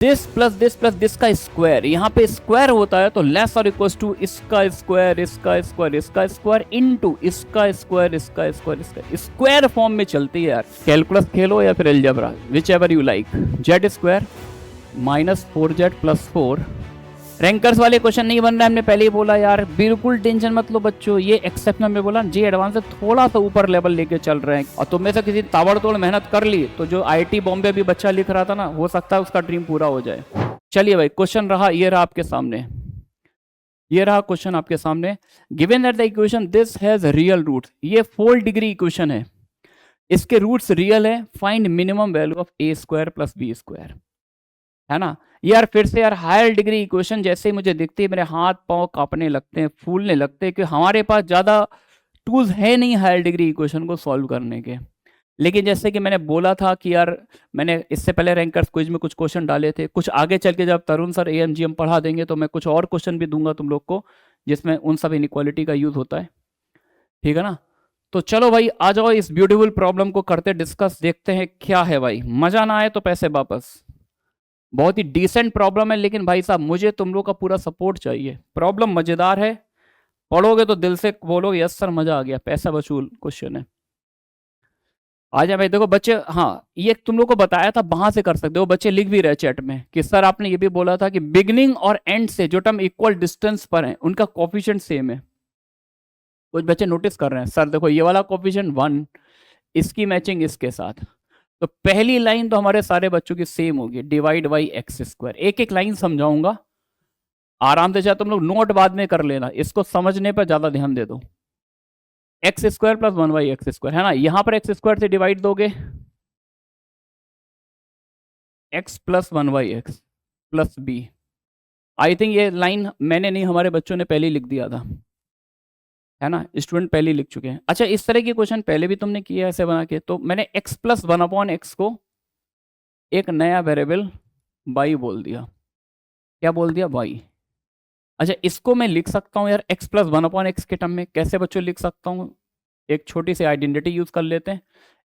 This plus this का square, यहाँ पे स्क्वायर होता है तो लेस और इक्वल टू इसका स्क्वायर इसका स्क्वायर इसका स्क्वायर इनटू इसका स्क्वायर इसका स्क्वायर इसका स्क्वायर फॉर्म में चलती है यार। कैलकुलस खेलो या फिर algebra, which ever you like. Z square minus 4z plus 4। Rankers वाले क्वेश्चन नहीं बन रहा है, हमने पहले ही बोला यार, बिल्कुल टेंशन मत लो बच्चों। ये एक्सेप्शनल में बोला, जी एडवांस से थोड़ा सा ऊपर लेवल लेके चल रहे हैं, और तुम में से किसी ताबड़तोड़ मेहनत कर ली तो जो आईआईटी बॉम्बे भी बच्चा लिख रहा था ना, हो सकता है उसका ड्रीम पूरा हो जाए। चलिए भाई, क्वेश्चन रहा, ये रहा आपके सामने, ये रहा क्वेश्चन आपके सामने। Given that the equation this has real roots, ये 4 डिग्री इक्वेशन है, इसके रूट्स रियल है, find minimum value of A square plus B square, है ना। यार फिर से यार हायर डिग्री इक्वेशन जैसे ही मुझे दिखती है मेरे हाथ पांव कांपने लगते हैं, फूलने लगते हैं, कि हमारे पास ज़्यादा टूल्स है नहीं हायर डिग्री इक्वेशन को सॉल्व करने के। लेकिन जैसे कि मैंने बोला था कि यार, मैंने इससे पहले रैंकर्स क्विज में कुछ क्वेश्चन डाले थे, कुछ आगे चल के जब तरुण सर एएमजीएम पढ़ा देंगे तो मैं कुछ और क्वेश्चन भी दूंगा तुम लोग को, जिसमें उन सब इनइक्वालिटी का यूज होता है, ठीक है ना। तो चलो भाई आ जाओ, इस ब्यूटीफुल प्रॉब्लम को करते डिस्कस, देखते हैं क्या है भाई। मजा ना आए तो पैसे वापस। बहुत ही डिसेंट प्रॉब्लम है, लेकिन भाई साहब मुझे तुम लोग का पूरा सपोर्ट चाहिए। प्रॉब्लम मजेदार है, पढ़ोगे तो दिल से बोलोगे यस सर मजा आ गया, पैसा वसूल क्वेश्चन है। आ जाए भाई, देखो बच्चे, हाँ ये तुम लोग को बताया था वहां से कर सकते हो, बच्चे लिख भी रहे चैट में कि सर आपने ये भी बोला था कि बिगनिंग और एंड से जो टर्म इक्वल डिस्टेंस पर है उनका कोफिशिएंट सेम है। कुछ बच्चे नोटिस कर रहे हैं, सर देखो ये वाला कोफिशिएंट 1, इसकी मैचिंग इसके साथ, तो पहली लाइन तो हमारे सारे बच्चों की सेम होगी, डिवाइड बाई एक्स स्क्वायर। एक एक लाइन समझाऊंगा आराम से, चाहे तुम लोग नोट बाद में कर लेना, इसको समझने पर ज्यादा ध्यान दे दो। X square plus 1 by X square, है ना, यहां पर एक्स स्क्वायर से डिवाइड दोगे, X plus 1 by X plus B. I think ये लाइन मैंने नहीं, हमारे बच्चों ने पहले ही लिख दिया था, है ना, स्टूडेंट पहले ही लिख चुके हैं। अच्छा, इस तरह के क्वेश्चन पहले भी तुमने किया ऐसे बना के, तो मैंने एक्स प्लस 1 अपॉन एक्स को एक नया वेरिएबल वाई बोल दिया। क्या बोल दिया? वाई। अच्छा, इसको मैं लिख सकता हूँ यार एक्स प्लस 1 अपॉन एक्स के टर्म में, कैसे बच्चों लिख सकता हूँ? एक छोटी सी आइडेंटिटी यूज कर लेते हैं,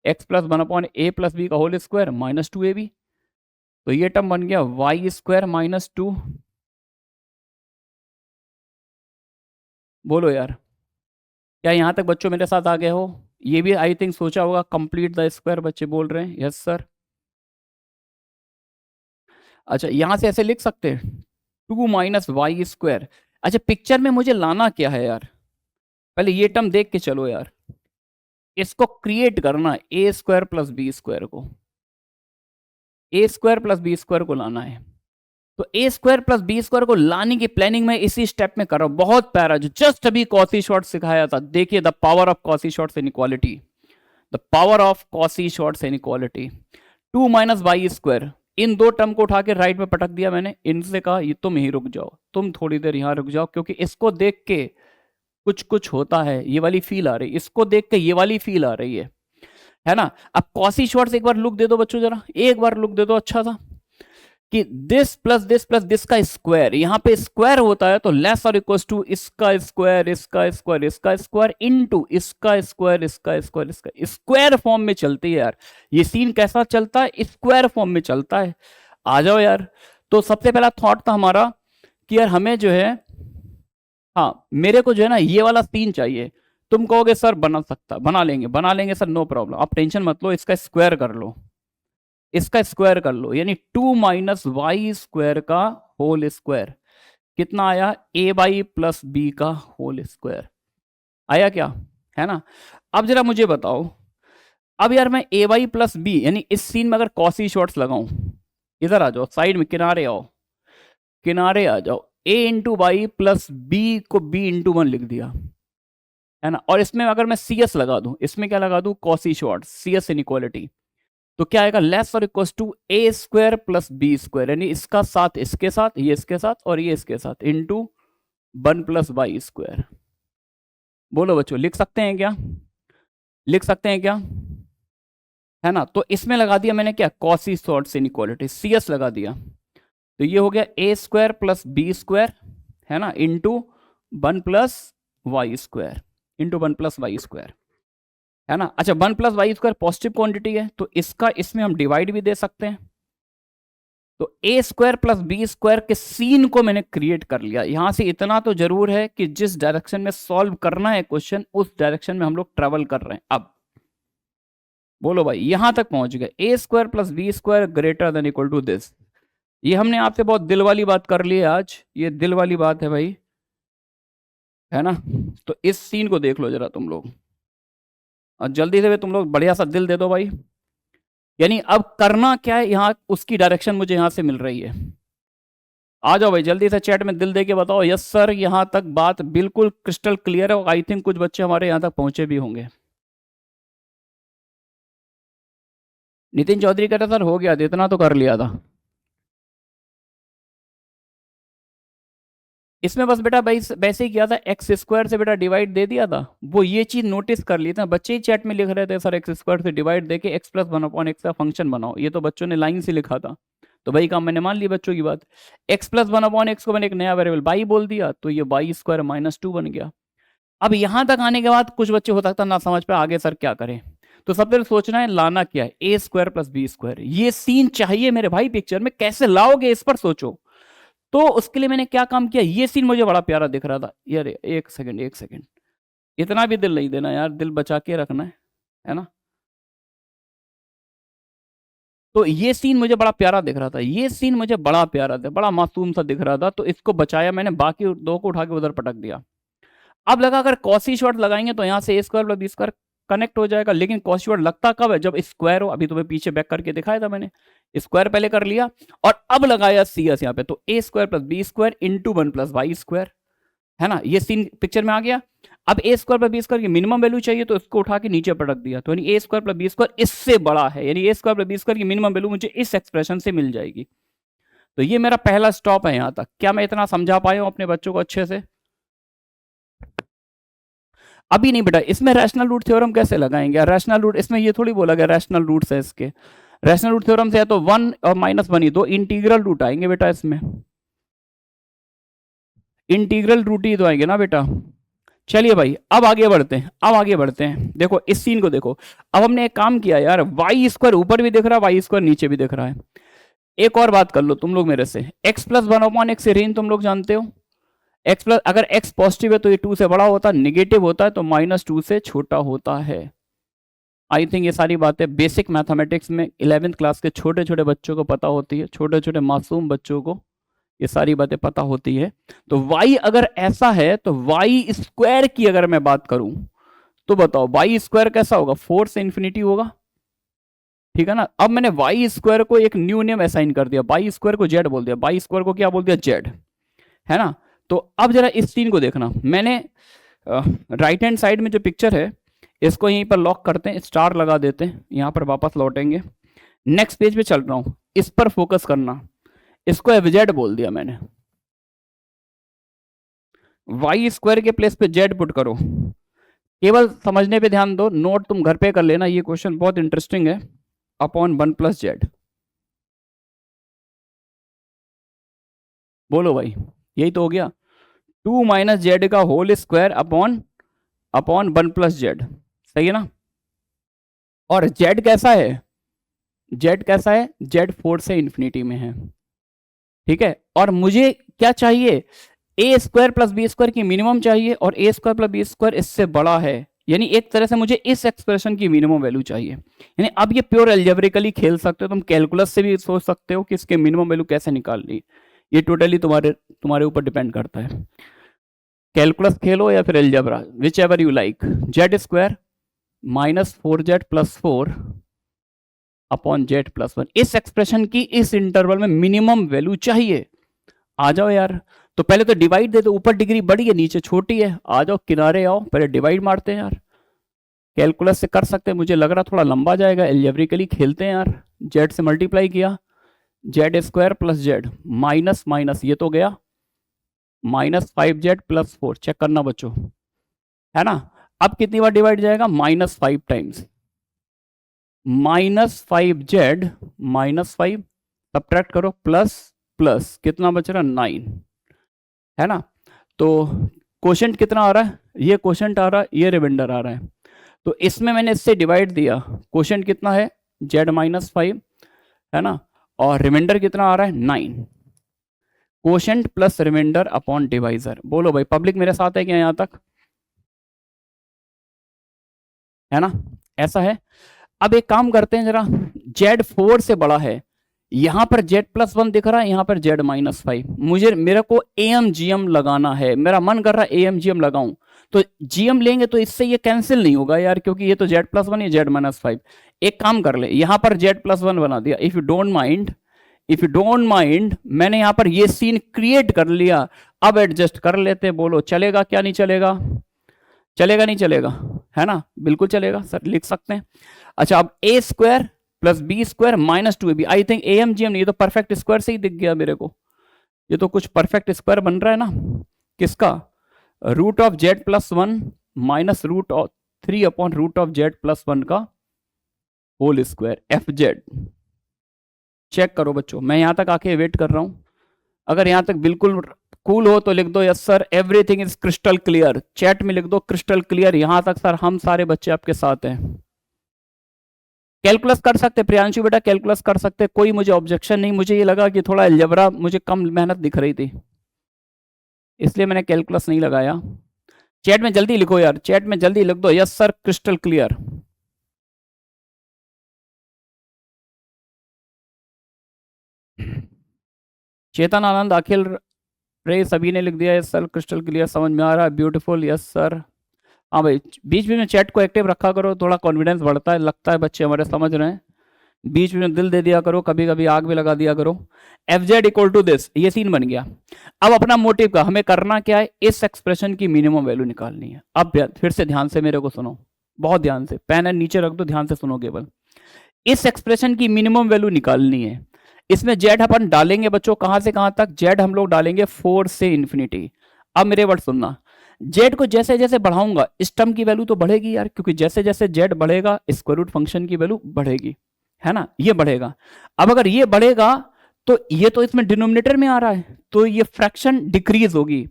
एक्स प्लस 1 अपॉन ए प्लस बी का होल स्क्वायर माइनस 2ab, तो ये टर्म बन गया वाई स्क्वायर माइनस 2। बोलो यार, क्या यहाँ तक बच्चों मेरे साथ आ गए हो? ये भी आई थिंक सोचा होगा, कंप्लीट द स्क्वायर, बच्चे बोल रहे हैं यस सर। अच्छा, यहां से ऐसे लिख सकते हैं 2 माइनस वाई स्क्वायर। अच्छा, पिक्चर में मुझे लाना क्या है यार, पहले ये टर्म देख के चलो यार, इसको क्रिएट करना, ए स्क्वायर प्लस बी स्क्वायर को, ए स्क्वायर प्लस बी स्क्वायर को लाना है। तो A square plus B square को लाने की प्लानिंग में इसी स्टेप में कर रहा हूं, बहुत प्यारा, जो जस्ट अभी कॉसी शॉर्ट सिखाया था। देखिए, the power of Cauchy Schwarz inequality, the power of Cauchy Schwarz inequality. 2 minus Y square, इन दो टर्म को उठा के राइट में पटक दिया मैंने, इनसे कहा ये तुम ही रुक जाओ, तुम थोड़ी देर यहां रुक जाओ, क्योंकि इसको देख के कुछ कुछ होता है, ये वाली फील आ रही है, इसको देख के ये वाली फील आ रही है ना। अब कॉसी शॉर्ट्स एक बार लुक दे दो बच्चों, जरा एक बार लुक दे दो अच्छा सा, कि दिस प्लस दिस का स्क्वायर, यहां पे स्क्वायर होता है तो लेस और इक्वल टू इसका स्क्वायर इसका स्क्वायर इसका स्क्वायर इनटू इसका स्क्वायर इसका स्क्वायर इसका स्क्वायर फॉर्म में चलती है यार। ये सीन कैसा चलता है? स्क्वायर फॉर्म में चलता है। आ जाओ यार, तो सबसे पहला थॉट था हमारा कि यार हमें जो है, हाँ मेरे को जो है ना ये वाला सीन चाहिए। तुम कहोगे सर बना लेंगे सर, नो प्रॉब्लम, आप टेंशन मत लो, इसका स्क्वायर कर लो, इसका स्क्वायर कर लो, यानी 2 माइनस वाई स्क्वायर का होल स्क्वायर कितना आया? ए बाई प्लस बी का होल स्क्वायर आया क्या, है ना। अब जरा मुझे बताओ, अब यार मैं ए बाई प्लस बी, यानी इस सीन में अगर कॉसी शॉर्ट्स लगाऊं, इधर आ जाओ साइड में, किनारे आओ, किनारे आ जाओ, ए इंटू बाई प्लस बी को बी इंटू 1 लिख दिया, है ना। और इसमें अगर मैं सी एस लगा दूं, इसमें क्या लगा दूं? Cauchy Schwarz, C S inequality, तो क्या आएगा? लेस और equal to A square plus B square, यानी इसका साथ इसके साथ, ये इसके साथ और ये इसके साथ, इंटू 1 प्लस वाई स्क्वायर। बोलो बच्चों, लिख सकते हैं क्या? लिख सकते हैं क्या, है ना। तो इसमें लगा दिया मैंने क्या? Cauchy Schwarz inequality, C S लगा दिया, तो ये हो गया A square plus B square, है ना, into 1 plus Y square, into 1 plus Y square, है ना। अच्छा, 1 plus Y square positive quantity है, तो इसका इसमें हम डिवाइड भी दे सकते हैं, तो A square plus B square के सीन को मैंने क्रिएट कर लिया। यहां से इतना तो जरूर है कि जिस डायरेक्शन में सॉल्व करना है क्वेश्चन, उस डायरेक्शन में हम लोग ट्रेवल कर रहे हैं। अब बोलो भाई, यहां तक पहुंच गए, A square plus B square greater than equal to this. ये हमने आपसे बहुत दिल वाली बात कर ली है आज, ये दिल वाली बात है भाई, है ना। तो इस सीन को देख लो जरा तुम लोग, और जल्दी से तुम लोग बढ़िया सा दिल दे दो भाई। यानी अब करना क्या है, यहाँ उसकी डायरेक्शन मुझे यहां से मिल रही है। आ जाओ भाई, जल्दी से चैट में दिल दे के बताओ यस सर, यहां तक बात बिल्कुल क्रिस्टल क्लियर है। और आई थिंक कुछ बच्चे हमारे यहां तक पहुंचे भी होंगे। नितिन चौधरी कहता सर हो गया, इतना तो कर लिया था। इसमें बस बेटा भाई वैसे ही किया था, एक्स स्क्वायर से बेटा डिवाइड दे दिया था। वो ये चीज नोटिस कर ली था, बच्चे ही चैट में लिख रहे थे सर एक्स स्क्वायर से डिवाइड दे के x plus one upon x का फंक्शन बनाओ। ये तो बच्चों ने लाइन से लिखा था, तो भाई काम मैंने मान ली बच्चों की बात। X plus one upon x को मैंने एक नया वेरिएबल बाई बोल दिया, तो ये बाई स्क्वायर माइनस टू बन गया। अब यहां तक आने के बाद कुछ बच्चे हो सकता ना समझ पाए आगे सर क्या करें। तो सबसे पहले सोचना है लाना क्या है, ए स्क्वायर प्लस बी स्क्वायर। ये सीन चाहिए मेरे भाई पिक्चर में, कैसे लाओगे इस पर सोचो। तो उसके लिए मैंने क्या काम किया, ये सीन मुझे बड़ा प्यारा दिख रहा था यार। एक सेकंड एक सेकंड, इतना भी दिल नहीं देना यार, दिल बचा के रखना है ना। तो ये सीन मुझे बड़ा प्यारा दिख रहा था, ये सीन मुझे बड़ा प्यारा था, बड़ा मासूम सा दिख रहा था, तो इसको बचाया मैंने, बाकी दो को उठा के उधर पटक दिया। अब लगा अगर कॉसी शॉर्ट लगाएंगे तो यहाँ से A square plus B square connect हो जाएगा, लेकिन कॉस शॉर्ट लगता कब है, जब स्क्वायर हो। अभी तुम्हें पीछे बैक करके दिखाया था मैंने, स्क्वायर पहले कर लिया और अब लगाया सी एस यहाँ पे, तो A square plus B square into one plus Y square, है ना। ये सीन पिक्चर में आ गया। अब A square plus B square की मिनिमम वैल्यू चाहिए, तो इसको उठा के नीचे पटक दिया, तो यानी ए स्क्वायर प्लस बी स्क्वायर इससे बड़ा है, यानी ए स्क्वायर प्लस बी स्क्वायर की मिनिमम वैल्यू मुझे इस एक्सप्रेशन से मिल जाएगी। तो ये मेरा पहला स्टॉप है यहां तक। क्या मैं इतना समझा पाया हूं अपने बच्चों को अच्छे से? अभी नहीं बेटा, इसमें रैशनल रूट थ्योरम कैसे लगाएंगे? रैशनल रूट इसमें ये थोड़ी बोला गया रैशनल रूट है इसके। रैशनल रूट थ्योरम से है तो वन और माइनस वन ही दो इंटीग्रल रूट आएंगे बेटा, इसमें इंटीग्रल रूट ही तो आएंगे ना बेटा। चलिए भाई अब आगे बढ़ते हैं, अब आगे बढ़ते हैं। देखो इस सीन को देखो, अब हमने एक काम किया यार, वाई स्क्वायर ऊपर भी दिख रहा है, वाई स्क्वायर नीचे भी दिख रहा है। एक और बात कर लो तुम लोग मेरे से, x plus one upon x range तुम लोग जानते हो। एक्स प्लस, अगर एक्स पॉजिटिव है तो ये टू से बड़ा होता है, निगेटिव होता है तो माइनस टू से छोटा होता है। आई थिंक ये सारी बातें बेसिक मैथमेटिक्स में 11th क्लास के छोटे छोटे बच्चों को पता होती है, छोटे छोटे मासूम बच्चों को ये सारी बातें पता होती है। तो y अगर ऐसा है तो y स्क्वायर की अगर मैं बात करूं तो बताओ y स्क्वायर कैसा होगा, 4 से इंफिनिटी होगा, ठीक है ना। अब मैंने y स्क्वायर को एक न्यू नेम असाइन कर दिया, y स्क्वायर को z बोल दिया, y स्क्वायर को क्या बोल दिया, z, है ना। तो अब जरा इस सीन को देखना, मैंने राइट हैंड साइड में जो पिक्चर है इसको यहीं पर लॉक करते हैं, स्टार लगा देते हैं, यहां पर वापस लौटेंगे। नेक्स्ट पेज पे चल रहा हूं, इस पर फोकस करना। इसको एफजेड बोल दिया मैंने, वाई स्क्वायर के प्लेस पे जेड पुट करो। केवल समझने पे ध्यान दो, नोट तुम घर पे कर लेना, ये क्वेश्चन बहुत इंटरेस्टिंग है। अपॉन वन प्लस जेड, बोलो भाई यही तो हो गया, टू माइनस जेड का whole square upon upon one plus Z, सही है ना। और जेड कैसा है, जेड कैसा है, जेड 4 से इंफिनिटी में है, ठीक है। और मुझे क्या चाहिए, ए स्क्वायर प्लस बी स्क्वायर की मिनिमम चाहिए, और ए स्क्वायर प्लस बी स्क्वायर इससे बड़ा है, यानी एक तरह से मुझे इस एक्सप्रेशन की मिनिमम वैल्यू चाहिए। यानी अब ये प्योर एल्जेब्रिकली खेल सकते हो तुम, कैलकुलस से भी सोच सकते हो कि इसके मिनिमम वैल्यू कैसे निकालनी, ये टोटली तुम्हारे ऊपर डिपेंड करता है। कैलकुलस खेलो या फिर algebra, which ever you like. Z square minus 4z plus 4 upon Z plus 1, इस एक्सप्रेशन की इस इंटरवल में मिनिमम वैल्यू चाहिए। आ जाओ यार, तो पहले तो डिवाइड दे दो, ऊपर डिग्री बड़ी है नीचे छोटी है, आ जाओ किनारे आओ, पहले डिवाइड मारते हैं यार। कैलकुलस से कर सकते हैं, मुझे लग रहा थोड़ा लंबा जाएगा, एल्जेब्रिकली खेलते हैं यार। जेड से मल्टीप्लाई किया, Z square plus Z, minus minus ये तो गया, माइनस 5z प्लस 4, चेक करना बच्चों, है ना। अब कितनी बार डिवाइड जाएगा, minus 5 times, minus 5z minus 5 subtract करो, प्लस प्लस कितना बच रहा, 9, है ना। तो क्वोशंट कितना आ रहा है, ये क्वोशंट आ रहा है, ये रिमाइंडर आ रहा है, तो इसमें मैंने इससे डिवाइड दिया, क्वोशंट कितना है, z माइनस 5, है ना। और रिमाइंडर कितना आ रहा है 9, quotient plus remainder upon divisor. बोलो भाई पब्लिक मेरे साथ है क्या यहाँ तक, है ना, ऐसा है। अब एक काम करते हैं जरा, जेड 4 से बड़ा है, यहां पर जेड प्लस 1 दिख रहा है, यहां पर जेड माइनस 5, मेरे को एम जीएम लगाना है, मेरा मन कर रहा है एम जीएम लगाऊं, तो जीएम लेंगे तो इससे ये कैंसिल नहीं होगा यार, क्योंकि ये तो जेड प्लस 1 ये जेड माइनस 5। एक काम कर ले, यहां पर जेड प्लस 1 बना दिया, if you don't mind, if you don't mind, मैंने यहां पर ये सीन क्रिएट कर लिया। अब एडजस्ट कर लेते, बोलो चलेगा क्या नहीं चलेगा, चलेगा नहीं चलेगा, है ना, बिल्कुल चलेगा सर, लिख सकते हैं। अच्छा अब A square plus B square minus 2ab, I think M G M नहीं, ये तो परफेक्ट स्क्वायर से ही दिख गया मेरे को, ये तो कुछ परफेक्ट स्क्वायर बन रहा है ना, किसका, root of Z plus 1 minus root of 3 upon root of Z plus 1 का whole square, F Z. Check करो बच्चों, मैं यहां तक आके वेट कर रहा हूं, अगर यहां तक बिल्कुल कूल हो तो लिख दो yes sir everything is crystal clear, chat में लिख दो क्रिस्टल क्लियर, यहां तक सर हम सारे बच्चे आपके साथ हैं। कैलकुलस कर सकते प्रियांशु बेटा, कैलकुलस कर सकते, कोई मुझे ऑब्जेक्शन नहीं, मुझे ये लगा कि थोड़ा अलजेब्रा मुझे कम मेहनत दिख रही थी, इसलिए मैंने कैलकुलस नहीं लगाया। चैट में जल्दी लिखो यार, चैट में जल्दी लिख दो yes sir crystal clear. Chetan Anand अखिल रे सभी ने लिख दिया यस सर क्रिस्टल क्लियर, समझ में आ रहा है, ब्यूटीफुल यस सर। हाँ भाई बीच बीच में चैट को एक्टिव रखा करो, थोड़ा कॉन्फिडेंस बढ़ता है, लगता है बच्चे हमारे समझ रहे हैं, बीच में दिल दे दिया करो, कभी कभी आग भी लगा दिया करो। F Z equal to this, ये सीन बन गया। अब अपना मोटिव का हमें करना क्या है, इस एक्सप्रेशन की मिनिमम वैल्यू निकालनी है। अब फिर से ध्यान से मेरे को सुनो, बहुत ध्यान से, पेन एंड नीचे रख दो, ध्यान से सुनो केवल, इस एक्सप्रेशन की मिनिमम वैल्यू निकालनी है। इसमें जेड अपन डालेंगे बच्चों कहां से कहां तक, जेड हम लोग डालेंगे 4 से इंफिनिटी। अब मेरे वर्ड सुनना, जेड को जैसे जैसे बढ़ाऊंगा इस टर्म की वैल्यू तो बढ़ेगी यार, क्योंकि जैसे जैसे जेड बढ़ेगा स्क्वायर रूट फंक्शन की वैल्यू बढ़ेगी, है ना, ये बढ़ेगा। अब अगर ये बढ़ेगा तो ये तो इसमें डिनोमिनेटर में आ रहा है, तो ये फ्रैक्शन डिक्रीज होगी,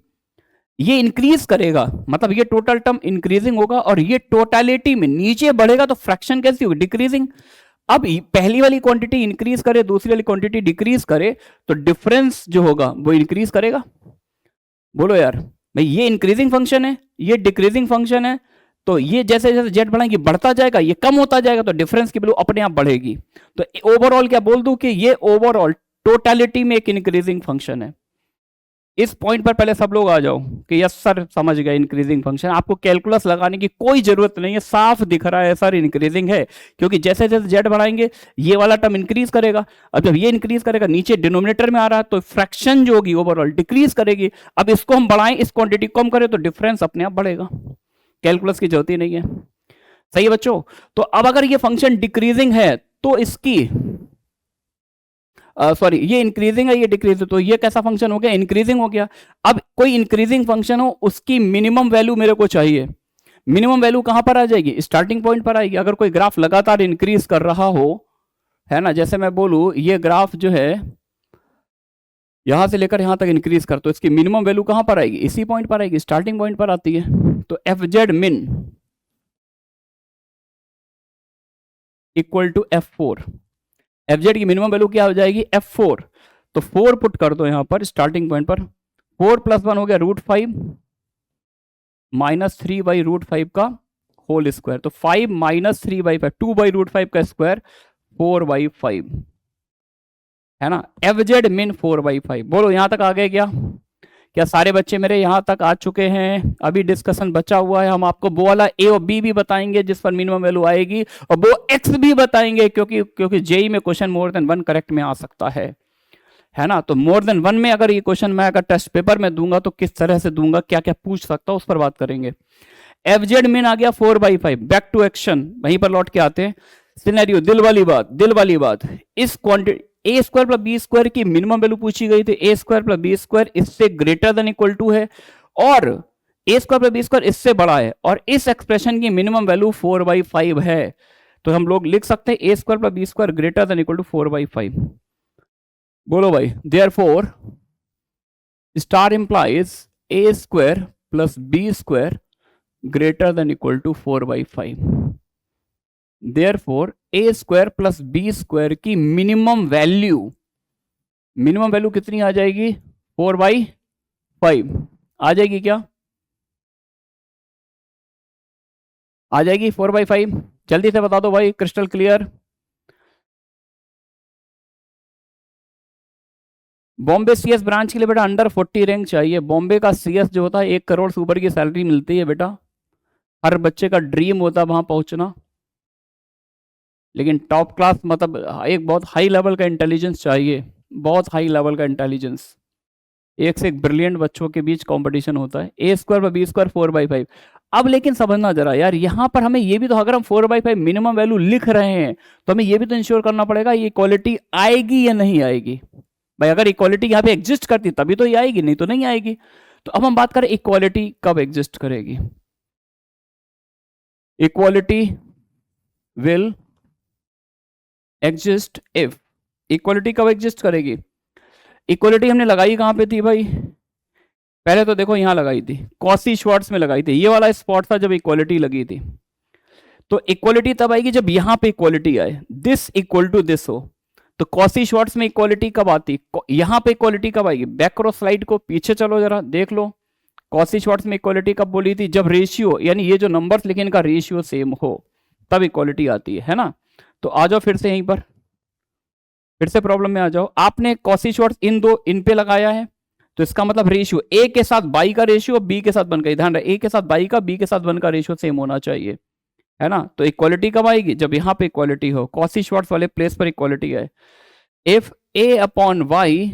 ये इंक्रीज करेगा, मतलब ये टोटल टर्म इंक्रीजिंग होगा, और ये टोटलिटी में नीचे बढ़ेगा तो फ्रैक्शन कैसी होगी, डिक्रीजिंग। अब पहली वाली क्वांटिटी इंक्रीज करे, दूसरी वाली क्वांटिटी डिक्रीज करे, तो डिफरेंस जो होगा वो इंक्रीज करेगा। बोलो यार भाई, ये इंक्रीजिंग फंक्शन है, ये डिक्रीजिंग फंक्शन है, तो ये जैसे जैसे जेड बढ़ाएंगे बढ़ता जाएगा, ये कम होता जाएगा, तो डिफरेंस की वैल्यू अपने आप बढ़ेगी। तो ओवरऑल क्या बोल दूं कि ये ओवरऑल टोटलिटी में एक इंक्रीजिंग फंक्शन है। इस पॉइंट पर पहले सब लोग आ जाओ कि यस सर समझ गए इंक्रीजिंग फंक्शन, आपको कैलकुलस लगाने की कोई जरूरत नहीं है, साफ दिख रहा है सर इंक्रीजिंग है, क्योंकि जैसे जैसे जेड बढ़ाएंगे ये वाला टर्म इंक्रीज करेगा। अब जब ये इंक्रीज करेगा नीचे डिनोमिनेटर में आ रहा है, तो फ्रैक्शन जो होगी ओवरऑल डिक्रीज करेगी। अब इसको हम बढ़ाएं, इस क्वांटिटी को कम करें, तो डिफरेंस अपने आप बढ़ेगा, कैलकुलस की जरूरत ही नहीं है। सही है बच्चों। तो अब अगर ये फंक्शन डिक्रीजिंग है तो इसकी सॉरी ये इंक्रीजिंग है, ये डिक्रीज है, तो ये कैसा फंक्शन हो गया, इंक्रीजिंग हो गया। अब कोई इंक्रीजिंग फंक्शन हो उसकी मिनिमम वैल्यू मेरे को चाहिए, मिनिमम वैल्यू कहां पर आ जाएगी, स्टार्टिंग पॉइंट पर आएगी। अगर कोई ग्राफ लगातार इंक्रीज कर रहा हो, है ना, जैसे मैं बोलूं ये ग्राफ जो है यहां से लेकर यहां तक इंक्रीज कर, तो इसकी मिनिमम वैल्यू कहां पर आएगी, इसी पॉइंट पर आएगी, स्टार्टिंग पॉइंट पर आती है। तो F Z min equal to F4, F Z की मिनिमम वैल्यू क्या हो जाएगी F4, तो 4 पुट कर दो यहां पर स्टार्टिंग पॉइंट पर, 4 + 1 हो गया √5 माइनस 3/√5 का होल स्क्वायर, तो 5 - 3/5 2/√5 का स्क्वायर 4/5, है ना, एफ जेड मिन 4/5। बोलो यहां तक आ गए क्या, क्या सारे बच्चे मेरे यहां तक आ चुके हैं, अभी डिस्कशन बचा हुआ है, हम आपको वो वाला ए और बी भी बताएंगे जिस पर मिनिमम वैल्यू आएगी, और वो एक्स भी बताएंगे, क्योंकि जेई में क्वेश्चन मोर देन 1 करेक्ट में आ सकता है ना। तो मोर देन 1 में अगर ये क्वेश्चन मैं अगर टेस्ट पेपर में दूंगा तो किस तरह से दूंगा, क्या क्या पूछ सकता हूं, उस पर बात करेंगे। एफ जेड मिन आ गया 4/5, बैक टू एक्शन, वहीं पर लौट के आते हैं। सिनेरियो, दिल वाली बात, इस क्वांटिटी ए स्क्वायर प्लस बी स्क्वायर की मिनिमम वैल्यू पूछी गई थी, ए स्क्वायर प्लस बी स्क्वायर इससे ग्रेटर देन इक्वल टू है, और ए स्क्वायर प्लस बी स्क्वायर इससे बड़ा है, और इस एक्सप्रेशन की मिनिमम वैल्यू 4/5 है, तो हम लोग लिख सकते हैं A square plus B square greater than equal to 4/5। बोलो भाई, therefore star implies A square plus B square greater than equal to 4/5। Therefore A square plus B square की मिनिमम वैल्यू मिनिमम वैल्यू कितनी आ जाएगी? 4/5 आ जाएगी क्या? आ जाएगी 4/5? जल्दी से बता दो भाई, crystal clear. Bombay CS branch के लिए बेटा अंडर 40 रैंक चाहिए। बॉम्बे का सीएस जो होता है 1 करोड़ से ऊपर की सैलरी मिलती है बेटा, हर बच्चे का ड्रीम होता है वहां पहुंचना। लेकिन टॉप क्लास मतलब एक बहुत हाई लेवल का इंटेलिजेंस चाहिए, बहुत हाई लेवल का इंटेलिजेंस। एक से एक ब्रिलियंट बच्चों के बीच कंपटीशन होता है। A² + B² 4/5। अब लेकिन समझना जरा यार, यहां पर हमें ये भी तो, अगर हम 4/5 मिनिमम वैल्यू लिख रहे हैं तो हमें ये भी तो इंश्योर करना पड़ेगा ये इक्वालिटी आएगी या नहीं आएगी। भाई अगर इक्वालिटी यहाँ पे एग्जिस्ट करती तभी तो ये आएगी, नहीं तो नहीं आएगी। तो अब हम बात करें इक्वालिटी कब एग्जिस्ट करेगी। Equality will exist if, equality कब एग्जिस्ट करेगी? इक्वालिटी हमने लगाई कहां पे थी भाई? पहले तो देखो यहां लगाई थी, कॉसी श्वार्ट्ज में लगाई थी, ये वाला स्पॉट था जब इक्वालिटी लगी थी। तो इक्वालिटी तब आएगी जब यहां पे इक्वालिटी आए, दिस इक्वल टू दिस हो। तो कॉसी श्वार्ट्ज में इक्वालिटी कब आती? यहां पे इक्वालिटी कब आएगी? बैक करो स्लाइड को, पीछे चलो जरा देख लो। कॉसी श्वार्ट्ज में इक्वालिटी कब बोली थी? जब रेशियो, यानी ये जो नंबर्स लिखे इनका रेशियो सेम हो, तब इक्वालिटी आती है ना। तो आ जाओ फिर से यहीं पर, फिर से प्रॉब्लम में आ जाओ। आपने कॉसी श्वार्ट्ज इन पे लगाया है, तो इसका मतलब रेशियो ए के साथ बाई का रेशियो बी के साथ वन का, ध्यान रहे ए के साथ बाई का बी के साथ वन का रेशियो सेम होना चाहिए, है ना। तो इक्वालिटी कब आएगी? जब यहां पे इक्वालिटी हो, कॉसी श्वार्ट्ज वाले प्लेस पर इक्वालिटी है। If A/Y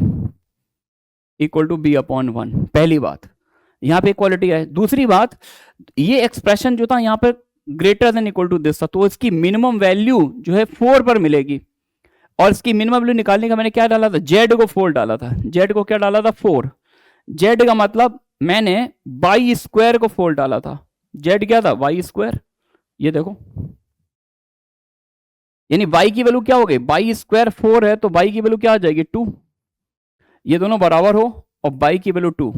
equal to B/1, पहली बात यहां पे इक्वालिटी है। दूसरी बात, ये एक्सप्रेशन जो था यहां पर greater than equal to this था, तो इसकी मिनिमम वैल्यू जो है 4 पर मिलेगी। और इसकी मिनिमम वैल्यू निकालने का मैंने क्या डाला था? जेड को 4 डाला था। जेड को क्या डाला था? 4। जेड का मतलब मैंने Y² को 4 डाला था। जेड क्या था? Y²। ये देखो, यानी y की वैल्यू क्या हो गई? Y² 4 है तो y की वैल्यू क्या आ जाएगी? 2। ये दोनों बराबर हो और y की वैल्यू 2,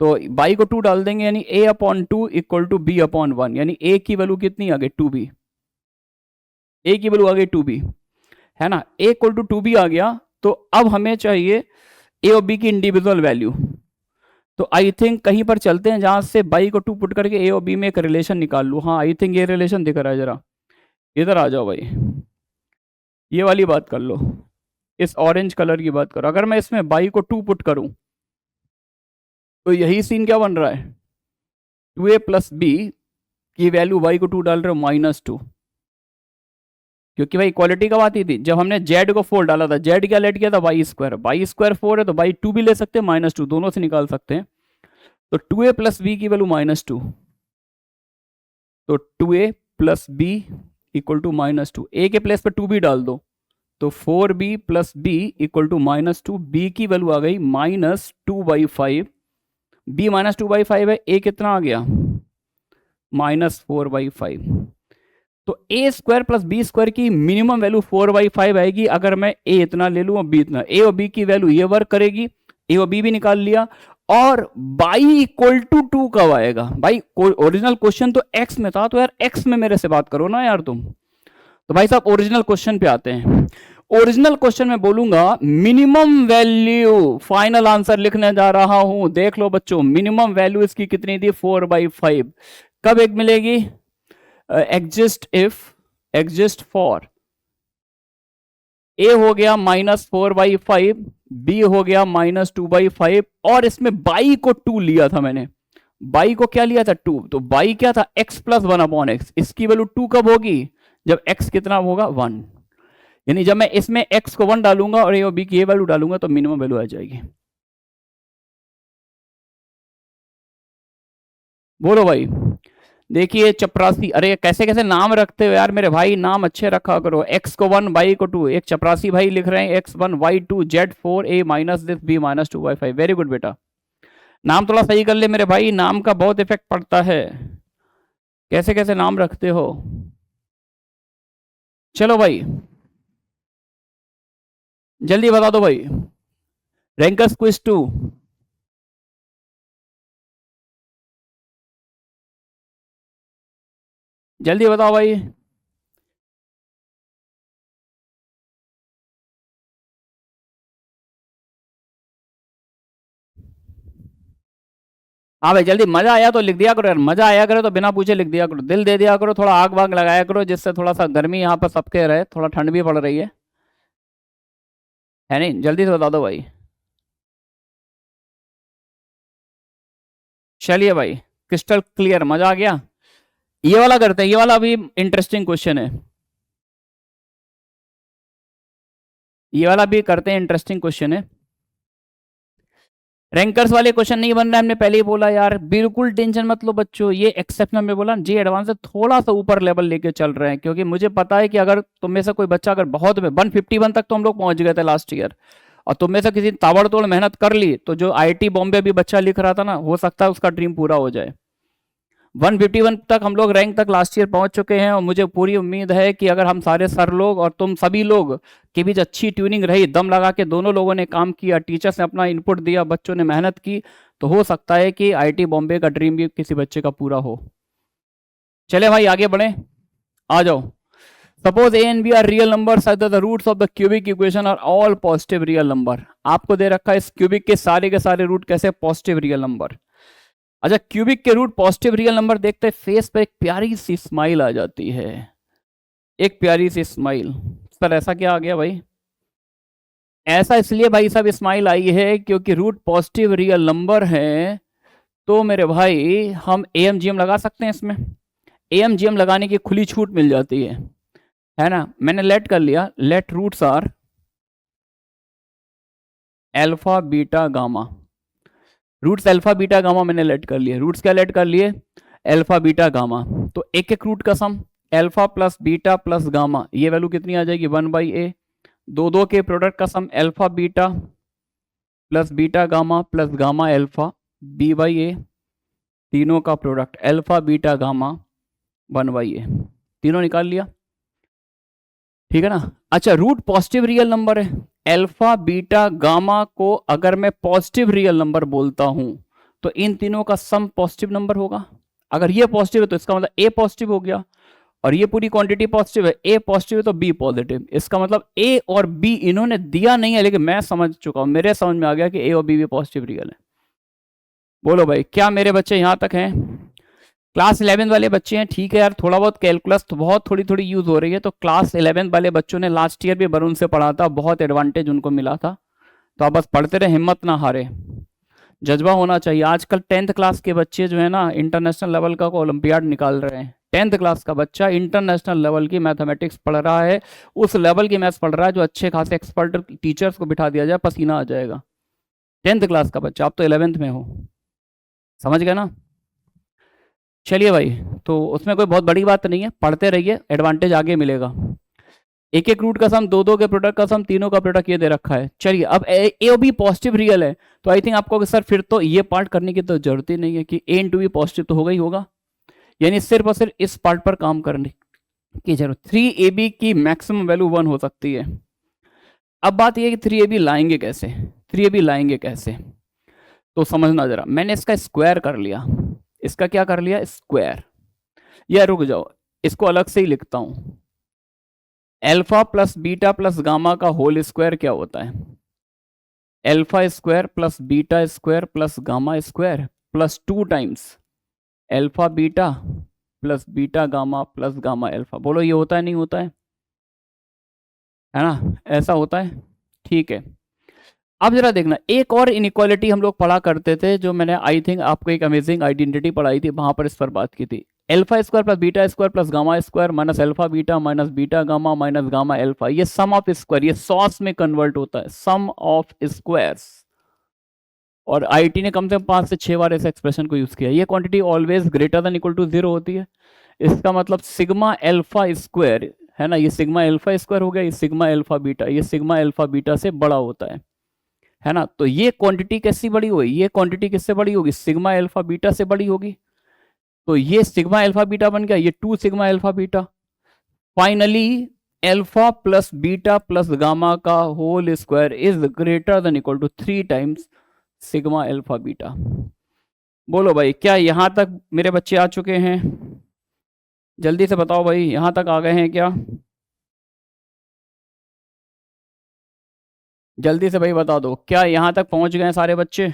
तो y को 2 डाल देंगे, यानी A/2 इक्वल टू B/1, यानी a की वैल्यू कितनी आ गई? 2b। a की वैल्यू आ गई 2b, है ना। a इक्वल टू 2b आ गया। तो अब हमें चाहिए a और b की इंडिविजुअल वैल्यू। तो आई थिंक कहीं पर चलते हैं जहां से बाई को 2 पुट करके ए और बी में एक रिलेशन निकाल लूं। हाँ आई थिंक ये रिलेशन दिख रहा है, जरा इधर आ जाओ भाई, ये वाली बात कर लो, इस ऑरेंज कलर की बात करो। अगर मैं इसमें बाई को 2 पुट करूं तो यही सीन क्या बन रहा है? 2a+b की वैल्यू y को 2 डाल रहे हो -2, क्योंकि भाई इक्वालिटी कब आती थी? जब हमने z को 4 डाला था। z क्या लेट किया था? y² 4 है तो y 2 भी ले सकते हैं, -2 दोनों से निकाल सकते हैं। तो 2a+b की वैल्यू -2, तो 2a+b इक्वल टू -2, a के प्लेस पर 2b डाल दो, तो 4b+b इक्वल टू -2, b की वैल्यू आ गई -2/5, b -2/5 है, a कितना आ गया? -4/5। तो A² + B² की मिनिमम वैल्यू 4/5 आएगी अगर मैं a इतना ले लूं और b इतना। a और b की वैल्यू ये वर्क करेगी, a और b भी निकाल लिया। और y इक्वल टू 2 कब आएगा? भाई ओरिजिनल क्वेश्चन तो x में था, तो यार x में मेरे से बात करो ना यार तुम। तो भाई साहब ओरिजिनल क्वेश्चन पे आते हैं। ओरिजिनल क्वेश्चन में बोलूंगा मिनिमम वैल्यू, फाइनल आंसर लिखने जा रहा हूं, देख लो बच्चों, मिनिमम वैल्यू इसकी कितनी थी? 4/5। कब एक मिलेगी? Exist if, exist for a हो गया -4/5, बी हो गया -2/5, और इसमें बाई को 2 लिया था मैंने। बाई को क्या लिया था? 2। तो बाई क्या था? x+1/x। इसकी वैल्यू 2 कब होगी? जब x कितना होगा? 1। यानी जब मैं इसमें x को 1 डालूंगा और a और b की ये वैल्यू डालूंगा तो मिनिमम वैल्यू आ जाएगी। बोलो भाई। देखिए चपरासी, अरे कैसे कैसे नाम रखते हो यार मेरे भाई, नाम अच्छे रखा करो। x को 1, y को 2, एक चपरासी भाई लिख रहे हैं x1 y2 z4 a minus this b -2/5। Very good बेटा, नाम थोड़ा सही कर ले मेरे भाई, नाम का बहुत इफेक्ट पड़ता है, कैसे कैसे नाम रखते हो। चलो भाई जल्दी बता दो भाई, रैंकर्स क्विज 2। जल्दी बताओ भाई। हाँ भाई जल्दी, मजा आया तो लिख दिया करो यार, मजा आया करे तो बिना पूछे लिख दिया करो, दिल दे दिया करो, थोड़ा आग वाग लगाया करो, जिससे थोड़ा सा गर्मी यहाँ पर सबके रहे, थोड़ा ठंड भी पड़ रही है नहीं, जल्दी से बता दो भाई। चलिए भाई, क्रिस्टल क्लियर, मजा आ गया। ये वाला करते हैं, ये वाला अभी इंटरेस्टिंग क्वेश्चन है, ये वाला भी करते हैं, इंटरेस्टिंग क्वेश्चन है। रैंकर्स वाले क्वेश्चन नहीं बन रहा है, हमने पहले ही बोला यार, बिल्कुल टेंशन मत लो बच्चों, ये एक्सेप्शनल में बोला जी, एडवांस से थोड़ा सा ऊपर लेवल लेके चल रहे हैं, क्योंकि मुझे पता है कि अगर तुम में से कोई बच्चा अगर बहुत में 151 तक तो हम लोग पहुंच गए थे लास्ट ईयर, और तुम में से किसी ने ताबड़तोड़ मेहनत कर ली, तो जो आईआईटी बॉम्बे भी बच्चा लिख रहा था ना, हो सकता है उसका ड्रीम पूरा हो जाए। 151 तक हम लोग रैंक तक लास्ट ईयर पहुंच चुके हैं, और मुझे पूरी उम्मीद है कि अगर हम सारे सर लोग और तुम सभी लोग के बीच अच्छी ट्यूनिंग रही, दम लगा के दोनों लोगों ने काम किया, टीचर्स ने अपना इनपुट दिया, बच्चों ने मेहनत की, तो हो सकता है कि आईआईटी बॉम्बे का ड्रीम भी किसी बच्चे का पूरा हो। चले भाई आगे बढ़े, आ जाओ। Suppose A and B are real number such that the roots of the cubic equation are all positive real number. आपको दे रखा है इस क्यूबिक के सारे रूट कैसे पॉजिटिव रियल नंबर। अच्छा, क्यूबिक के रूट पॉजिटिव रियल नंबर देखते फेस पे एक प्यारी सी स्माइल आ जाती है, एक प्यारी सी स्माइल। सर ऐसा क्या आ गया भाई? ऐसा इसलिए भाई साहब स्माइल आई है क्योंकि रूट पॉजिटिव रियल नंबर है, तो मेरे भाई हम एएमजीएम लगा सकते हैं इसमें, एएमजीएम लगाने की खुली छूट मिल जाती है ना। मैंने लेट कर लिया, let roots are alpha beta gamma, roots alpha beta gamma मैंने लेट कर लिए, रूट्स क्या लेट कर लिए? Alpha beta gamma. तो एक एक रूट का sum alpha plus beta plus gamma, ये वैल्यू कितनी आ जाएगी? 1/a। दो दो के प्रोडक्ट का sum alpha beta plus beta gamma plus gamma alpha b/a, तीनों का product alpha beta gamma 1/a, तीनों निकाल लिया, ठीक है ना। अच्छा, रूट पॉजिटिव रियल नंबर है, अल्फा बीटा गामा को अगर मैं पॉजिटिव रियल नंबर बोलता हूं, तो इन तीनों का सम पॉजिटिव नंबर होगा। अगर ये पॉजिटिव है तो इसका मतलब ए पॉजिटिव हो गया, और ये पूरी क्वांटिटी पॉजिटिव है, ए पॉजिटिव है तो बी पॉजिटिव, इसका मतलब ए और बी इन्होंने दिया नहीं है, लेकिन मैं समझ चुका हूं, मेरे समझ में आ गया कि ए और बी भी पॉजिटिव रियल है। बोलो भाई, क्या मेरे बच्चे यहां तक हैं? क्लास 11 वाले बच्चे हैं, ठीक है यार, थोड़ा बहुत कैलकुलस तो बहुत थोड़ी थोड़ी यूज हो रही है, तो क्लास 11 वाले बच्चों ने लास्ट ईयर भी वरुण से पढ़ा था, बहुत एडवांटेज उनको मिला था, तो आप बस पढ़ते रहे, हिम्मत ना हारे, जज्बा होना चाहिए। आजकल 10th क्लास के बच्चे जो है ना, इंटरनेशनल लेवल का ओलंपियाड निकाल रहे हैं। 10th क्लास का बच्चा इंटरनेशनल लेवल की मैथमेटिक्स पढ़ रहा है, उस लेवल की मैथ्स पढ़ रहा है जो अच्छे खासे एक्सपर्ट टीचर्स को बिठा दिया जाए पसीना आ जाएगा। 10th क्लास का बच्चा, आप तो 11th में हो, समझ गए ना। चलिए भाई, तो उसमें कोई बहुत बड़ी बात नहीं है, पढ़ते रहिए, एडवांटेज आगे मिलेगा। एक एक रूट का सम, दो दो के प्रोडक्ट का सम, तीनों का प्रोडक्ट ये दे रखा है। चलिए अब ए और बी पॉजिटिव रियल है, तो आई थिंक आपको सर फिर तो ये पार्ट करने की तो जरूरत ही नहीं है कि ए इंटू बी पॉजिटिव तो होगा ही होगा, यानी सिर्फ और सिर्फ इस पार्ट पर काम करने की जरूरत। 3ab की मैक्सिमम वैल्यू 1 हो सकती है। अब बात यह है कि 3ab लाएंगे कैसे, 3ab लाएंगे कैसे, तो समझना जरा। मैंने इसका स्क्वायर कर लिया, इसका क्या कर लिया? स्क्वायर। या रुक जाओ, इसको अलग से ही लिखता हूं, alpha plus beta plus gamma का होल स्क्वायर क्या होता है? Alpha square plus beta square plus gamma square plus 2 times alpha beta plus beta gamma plus gamma alpha. बोलो ये होता है नहीं होता है ना, ऐसा होता है, ठीक है। अब जरा देखना, एक और इनइक्वालिटी हम लोग पढ़ा करते थे, जो मैंने आई थिंक आपको एक अमेजिंग आइडेंटिटी पढ़ाई थी, वहां पर इस पर बात की थी। Alpha square plus beta square plus gamma square minus alpha beta minus beta gamma minus gamma alpha, ये सम ऑफ स्क्वायर, ये सॉस में कन्वर्ट होता है, सम ऑफ स्क्वायर्स। और आईटी ने कम से कम 5 से 6 बार इस एक्सप्रेशन को यूज किया। ये quantity always greater than equal to 0 होती है, इसका मतलब सिग्मा एल्फा स्क्वायर है ना, ये सिग्मा एल्फा स्क्वायर हो गया, ये सिग्मा एल्फा बीटा, ये सिग्मा एल्फा बीटा से बड़ा होता है ना। तो ये क्वांटिटी कैसी बड़ी होगी? ये क्वांटिटी किससे बड़ी होगी? सिग्मा एल्फा बीटा से बड़ी होगी। तो ये सिग्मा एल्फा बीटा बन गया, ये 2 sigma alpha beta. Finally alpha plus beta plus gamma का whole square is greater than equal to 3 times sigma alpha beta. बोलो भाई, क्या यहां तक मेरे बच्चे आ चुके हैं? जल्दी से बताओ भाई, यहां तक आ गए हैं क्या? जल्दी से भाई बता दो, क्या यहां तक पहुंच गए हैं सारे बच्चे?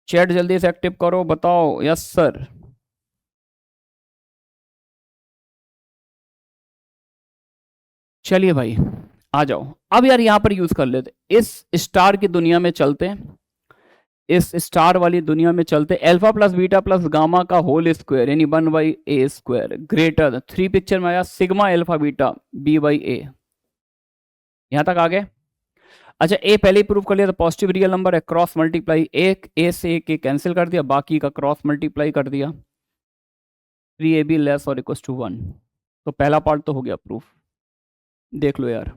चैट जल्दी से एक्टिव करो, बताओ यस सर। चलिए भाई आ जाओ। अब यार यहां पर यूज कर लेते, इस स्टार की दुनिया में चलते हैं, इस स्टार वाली दुनिया में चलते, alpha plus beta plus gamma का होल स्क्वायर यानी 1/a² ग्रेटर 3 पिक्चर में आया सिग्मा अल्फा बीटा b/a। यहां तक आ गए। अच्छा ए पहले ही प्रूव कर लिया, तो पॉजिटिव रियल नंबर है, क्रॉस मल्टीप्लाई, एक ए से एक कैंसिल कर दिया, बाकी का क्रॉस मल्टीप्लाई कर दिया, 3ab लेस और इक्वल टू 1। तो पहला पार्ट तो हो गया प्रूफ। देख लो यार,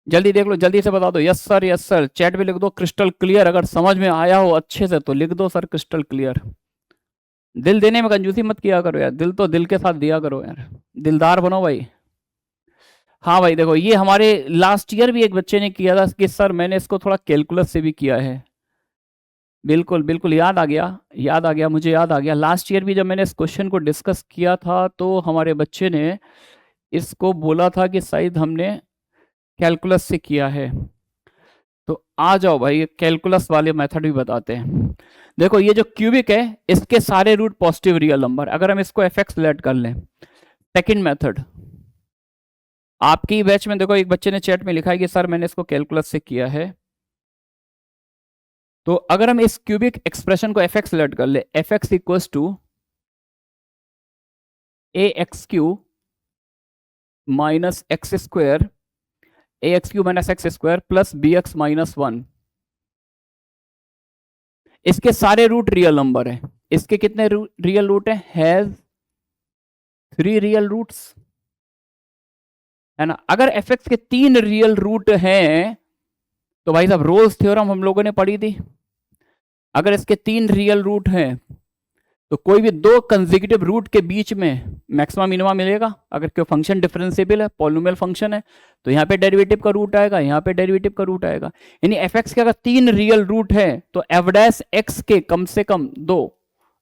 जल्दी देख लो, जल्दी से बता दो yes sir yes sir. Chat में लिख दो क्रिस्टल क्लियर, अगर समझ में आया हो अच्छे से तो लिख दो सर क्रिस्टल क्लियर। दिल देने में कंजूसी मत किया करो यार, दिल तो दिल के साथ दिया करो यार, दिलदार बनो भाई। हाँ भाई देखो, ये हमारे लास्ट ईयर भी एक बच्चे ने किया था कि सर मैंने इसको थोड़ा कैलकुलस से भी किया है। बिल्कुल बिल्कुल याद आ गया, याद आ गया, मुझे याद आ गया। लास्ट ईयर भी जब मैंने इस क्वेश्चन को डिस्कस किया था तो हमारे बच्चे ने इसको बोला था कि शायद हमने कैलकुलस से किया है। तो आ जाओ भाई कैलकुलस वाले मेथड भी बताते हैं। देखो ये जो क्यूबिक है इसके सारे रूट पॉजिटिव रियल नंबर, अगर हम इसको एफ लेट कर लें। सेकंड मेथड आपकी बैच में देखो, एक बच्चे ने चैट में लिखा है कि सर मैंने इसको कैलकुलस से किया है। तो अगर हम इस क्यूबिक एक्सप्रेशन को एफ लेट कर ले, F X equal to A X cube minus X square, A X cube minus X square plus B X minus 1। इसके सारे रूट रियल नंबर है। इसके कितने रियल रूट है? हैज 3 रियल रूट्स, है ना। अगर एफ एक्स के 3 रियल रूट हैं तो भाई साहब रोल्स थ्योरम हम लोगों ने पढ़ी थी। अगर इसके 3 रियल रूट हैं तो कोई भी 2 कंसेक्यूटिव रूट के बीच में मैक्सिमम मिनिमा मिलेगा। अगर कोई फंक्शन डिफरेंशिएबल है, पॉलिनोमियल फंक्शन है, तो यहाँ पे डेरिवेटिव का रूट आएगा, यहाँ पे डेरिवेटिव का रूट आएगा। यानी एफ एक्स के अगर 3 रियल रूट है तो एफ डैश एक्स के कम से कम 2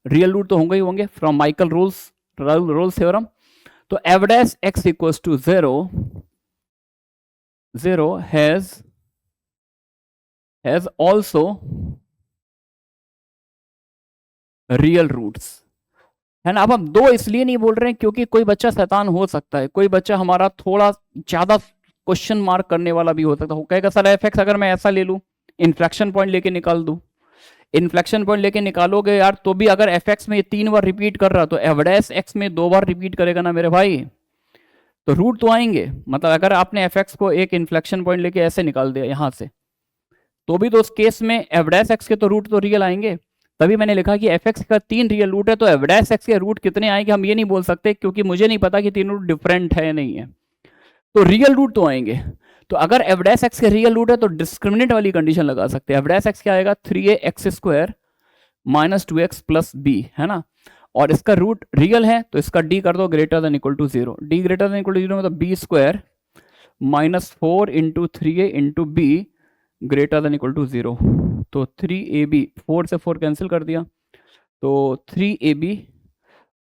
रियल रूट तो होंगे ही होंगे फ्रॉम माइकल रोल्स थ्योरम। तो F dash X equals to 0 has also real roots, है ना। अब हम 2 इसलिए नहीं बोल रहे हैं क्योंकि कोई बच्चा शैतान हो सकता है, कोई बच्चा हमारा थोड़ा ज्यादा क्वेश्चन मार्क करने वाला भी हो सकता है। वो कहेगा सर एफ एक्स अगर मैं ऐसा ले लूं, इन्फ्लेक्शन पॉइंट लेके निकाल दूं, इन्फ्लेक्शन पॉइंट लेके निकालोगे यार तो भी अगर एफ एक्स में ये 3 बार रिपीट कर रहा तो एफ डैश एक्स में 2 बार रिपीट करेगा ना मेरे भाई, तो रूट तो आएंगे। मतलब अगर आपने एफ एक्स को एक इन्फ्लेक्शन पॉइंट लेके ऐसे निकाल दिया यहां से, तो भी तो उस केस में एफ डैश एक्स के तो रूट तो रियल आएंगे। तभी मैंने लिखा कि एफ एक्स का 3 रियल रूट है तो एफ डैश एक्स के रूट कितने आएंगे हम ये नहीं बोल सकते, क्योंकि मुझे नहीं पता कि 3 रूट डिफरेंट है नहीं है, तो रियल रूट तो आएंगे। तो अगर एफ डैश एक्स के रियल रूट है तो डिस्क्रिमिनेंट वाली कंडीशन लगा सकते हैं। एफ डैश एक्स क्या आएगा? 3a² minus 2x plus B, है ना। और इसका रूट रियल है तो इसका डी कर दो greater than equal to 0। D greater than equal to 0 मतलब b² minus 4 into 3a into B greater than equal to 0। तो 3ab, 4 से 4 कैंसिल कर दिया, तो 3ab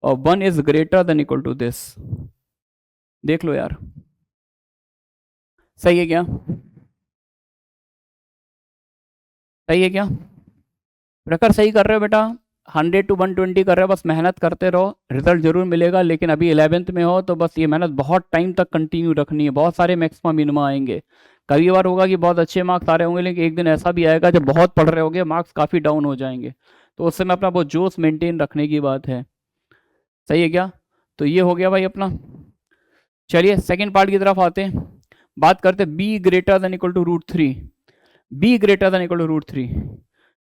और 1 is greater than equal to this. देख लो यार सही है क्या? सही है क्या? प्रखर सही कर रहे हो बेटा, 100 to 120 कर रहे हो, बस मेहनत करते रहो, रिजल्ट जरूर मिलेगा। लेकिन अभी 11th में हो तो बस ये मेहनत बहुत टाइम तक कंटिन्यू रखनी है। बहुत सारे मैक्सिमम मिनिमा आएंगे, कभी बार होगा कि बहुत अच्छे मार्क्स आ रहे होंगे, लेकिन एक दिन ऐसा भी आएगा जब बहुत पढ़ रहे होंगे मार्क्स काफ़ी डाउन हो जाएंगे, तो उस समय अपना वो जोश मेंटेन रखने की बात है। सही है क्या? तो ये हो गया भाई अपना। चलिए सेकेंड पार्ट की तरफ आते हैं, बात करते हैं B greater than equal to √3। B greater than equal to √3,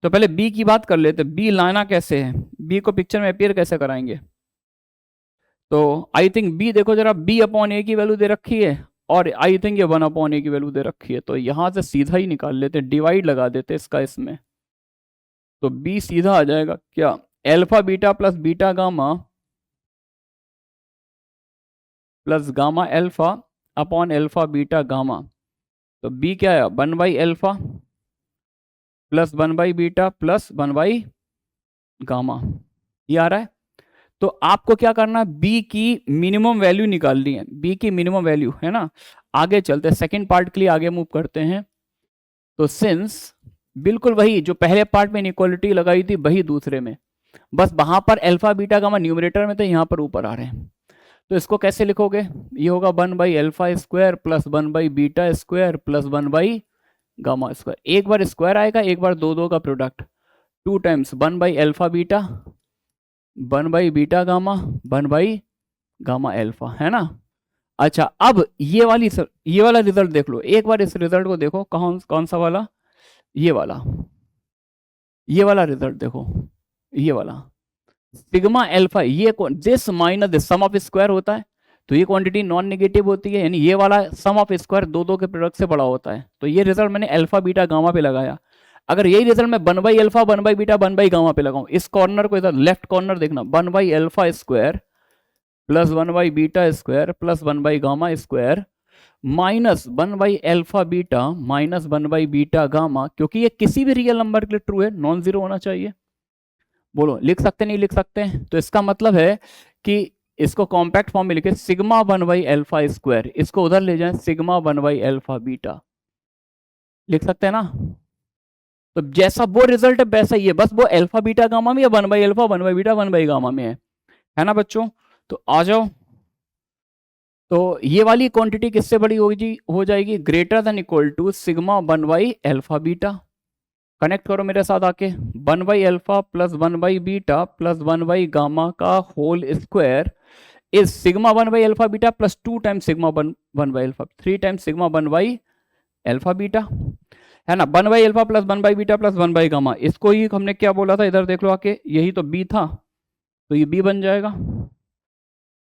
तो पहले बी की बात कर लेते। बी लाना कैसे है, बी को पिक्चर में अपियर कैसे कराएंगे? तो आई थिंक बी देखो जरा, बी अपॉन ए की वैल्यू दे रखी है और आई थिंक ये 1/a की वैल्यू दे रखी है, तो यहां से सीधा ही निकाल लेते, डिवाइड लगा देते इसका इसमें। तो बी सीधा आ जाएगा क्या? Alpha beta plus beta gamma plus gamma alpha upon alpha beta gamma. तो बी क्या है? 1/α प्लस 1/बीटा प्लस 1/गामा, ये आ रहा है। तो आपको क्या करना है, बी की मिनिमम वैल्यू निकालनी है, बी की मिनिमम वैल्यू, है ना। आगे चलते हैं सेकेंड पार्ट के लिए, आगे मूव करते हैं। तो सिंस बिल्कुल वही जो पहले पार्ट में इनइक्वालिटी लगाई थी वही दूसरे में, बस वहां पर अल्फा बीटा गामा न्यूमरेटर में थे, यहाँ पर ऊपर आ रहे हैं। तो इसको कैसे लिखोगे, ये होगा 1/α² प्लस 1/β² प्लस 1/γ²। एक बार स्क्वायर आएगा, एक बार दो दो का प्रोडक्ट, 2 टाइम्स 1/α β 1/β गामा 1/γα, है ना। अच्छा अब ये वाला रिजल्ट देख लो एक बार, इस रिजल्ट को देखो, कौन सा वाला, ये वाला रिजल्ट देखो, ये वाला सिग्मा अल्फा, ये this minus this sum of square होता है, तो ये क्वांटिटी नॉन नेगेटिव होती है, यानी ये वाला सम ऑफ स्क्वायर दो दो के प्रोडक्ट से बड़ा होता है। तो ये रिजल्ट मैंने अल्फा बीटा गामा पे लगाया। अगर यही रिजल्ट मैं 1/α 1/β 1/γ पे लगाऊं, इस कॉर्नर को इधर लेफ्ट कॉर्नर देखना, 1/α² प्लस 1/β² प्लस 1/γ² माइनस 1/α β माइनस 1/β, क्योंकि ये किसी भी रियल नंबर के लिए ट्रू है, नॉन जीरो होना चाहिए। बोलो लिख सकते नहीं लिख सकते हैं, तो इसका मतलब है कि इसको कॉम्पैक्ट फॉर्म में लिखे सिग्मा 1/α², इसको उधर ले जाएं सिग्मा 1/α β, लिख सकते हैं ना। तो जैसा वो रिजल्ट है वैसा ही है, बस वो अल्फा बीटा गामा में या 1/α 1/β 1/γ में है ना बच्चों। तो आ जाओ, तो ये वाली क्वांटिटी किससे बड़ी हो जाएगी, greater than equal to sigma 1/α β। Connect करो मेरे साथ आके, 1/α प्लस 1/β प्लस 1/γ का whole square is sigma 1/α β plus 2 times sigma 1/α, 3 times sigma 1/α β, है ना। 1/α प्लस 1/β प्लस 1/γ, इसको ही हमने क्या बोला था, इधर देख लो आके, यही तो b था, तो ये b बन जाएगा,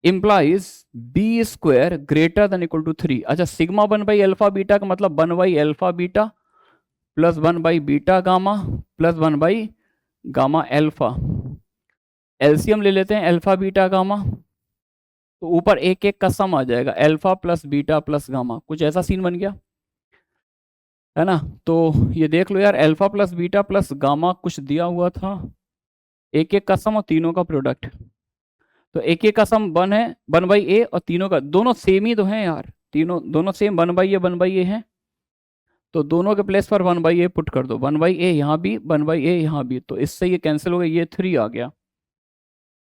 implies b² greater than equal to 3। अच्छा सिग्मा 1/α β का मतलब 1/α β प्लस 1/β प्लस 1/γα। एलसीएम ले लेते हैं अल्फा बीटा गामा, तो ऊपर एक एक का सम आ जाएगा, alpha plus beta plus gamma, कुछ ऐसा सीन बन गया, है ना। तो ये देख लो यार, alpha plus beta plus gamma कुछ दिया हुआ था, एक एक का सम और तीनों का प्रोडक्ट, तो एक एक का सम 1 है 1/a और तीनों का, दोनों सेम ही तो हैं यार, दोनों सेम 1/a है, तो दोनों के प्लेस पर 1/a पुट कर दो, 1/a यहाँ भी 1/a यहाँ भी, तो इससे ये कैंसिल हो गया, ये 3 आ गया,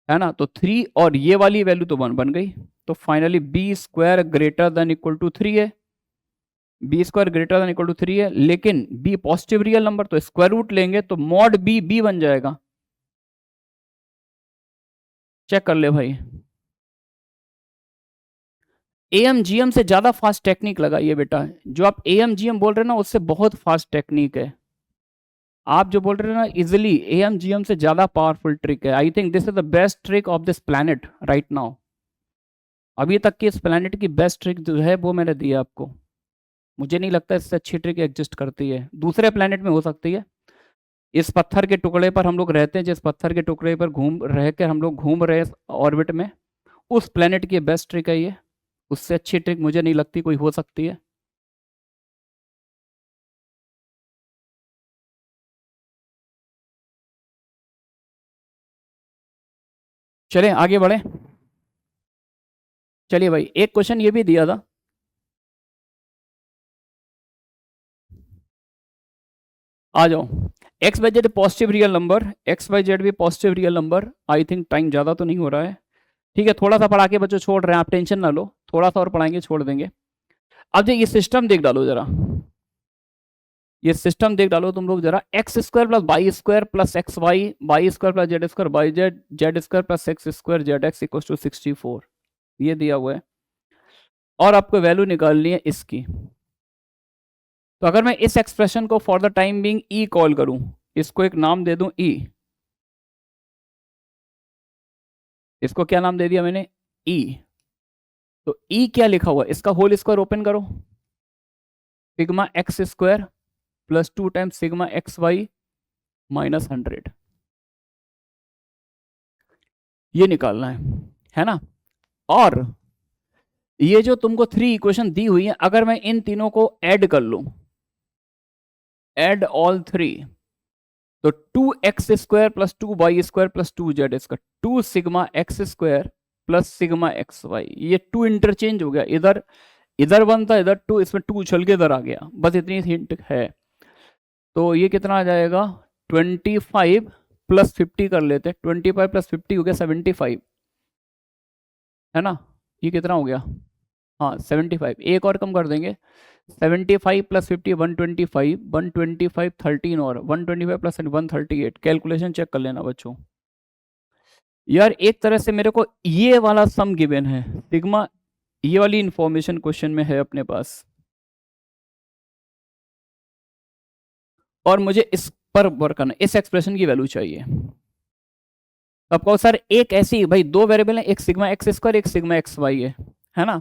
है ना। तो 3 और ये वाली वैल्यू तो 1 बन गई, तो finally b² greater than equal to 3 है, b² greater than equal to 3 है, लेकिन b पॉजिटिव रियल नंबर, तो स्क्वायर रूट लेंगे तो मॉड b बन जाएगा, चेक कर ले भाई। AMGM से ज्यादा फास्ट टेक्निक लगाइए बेटा, जो आप AMGM बोल रहे हैं ना उससे बहुत फास्ट टेक्निक है, आप जो बोल रहे हैं ना इजिली, AMGM से ज्यादा पावरफुल ट्रिक है। I think this is the best trick of this planet right now, अभी तक की इस प्लैनेट की बेस्ट ट्रिक जो है वो मैंने दी है आपको, मुझे नहीं लगता इससे अच्छी ट्रिक एग्जिस्ट करती है, दूसरे प्लैनेट में हो सकती है। इस पत्थर के टुकड़े पर हम लोग रहते हैं, जिस पत्थर के टुकड़े पर हम लोग घूम रहे हैं ऑर्बिट में, उस प्लैनेट की बेस्ट ट्रिक है ये, उससे अच्छी ट्रिक मुझे नहीं लगती कोई हो सकती है। चलें आगे बढ़े, चलिए भाई एक क्वेश्चन ये भी दिया था, आ जाओ, X Y Z positive real number, X Y Z भी positive real number, I think time ज़्यादा तो नहीं हो रहा है, ठीक है थोड़ा सा पढ़ा के बच्चों छोड़ रहे हैं, आप टेंशन ना लो, थोड़ा सा और पढ़ाएंगे छोड़ देंगे। अब जो ये सिस्टम देख डालो जरा, ये सिस्टम देख डालो तुम लोग जरा, x² plus y² plus xy, y² plus z² yz, z² plus x² zx equal to 64, ये दिया हुआ है, और आपको वैल्यू निकालनी है इसकी। तो अगर मैं इस एक्सप्रेशन को for the time being E call करूं, इसको एक नाम दे दूं ई, इसको क्या नाम दे दिया मैंने, ई, तो ई क्या लिखा हुआ, इसका होल स्क्वायर ओपन करो, sigma x² plus 2 times sigma xy minus 100, ये निकालना है ना। और ये जो तुमको 3 इक्वेशन दी हुई है, अगर मैं इन तीनों को ऐड कर लूं, ऐड ऑल 3, तो 2x² plus 2y² plus 2z², 2 sigma x² plus sigma xy, ये 2 इंटरचेंज हो गया, इधर 1 था इधर 2, इसमें 2 उछल के इधर आ गया, बस इतनी हिंट है। तो ये कितना आ जाएगा, 25 प्लस 50 कर लेते हैं, 25 प्लस 50 हो गया 75, है ना। ये कितना हो गया, हाँ 75, एक और कम कर देंगे, 75 प्लस 50 125, 125 13 और 125 प्लस 138, कैलकुलेशन चेक कर लेना बच्चों। यार एक तरह से मेरे को ये वाला सम गिवन है सिग्मा, ये वाली इंफॉर्मेशन क्वेश्चन में है अपने पास, और मुझे इस पर वर्क करना, इस एक्सप्रेशन की वैल्यू चाहिए। अब कहो सर एक ऐसी, भाई दो वेरिएबल है, एक सिग्मा एक्स स्क्वायर एक सिग्मा एक्स वाई है ना,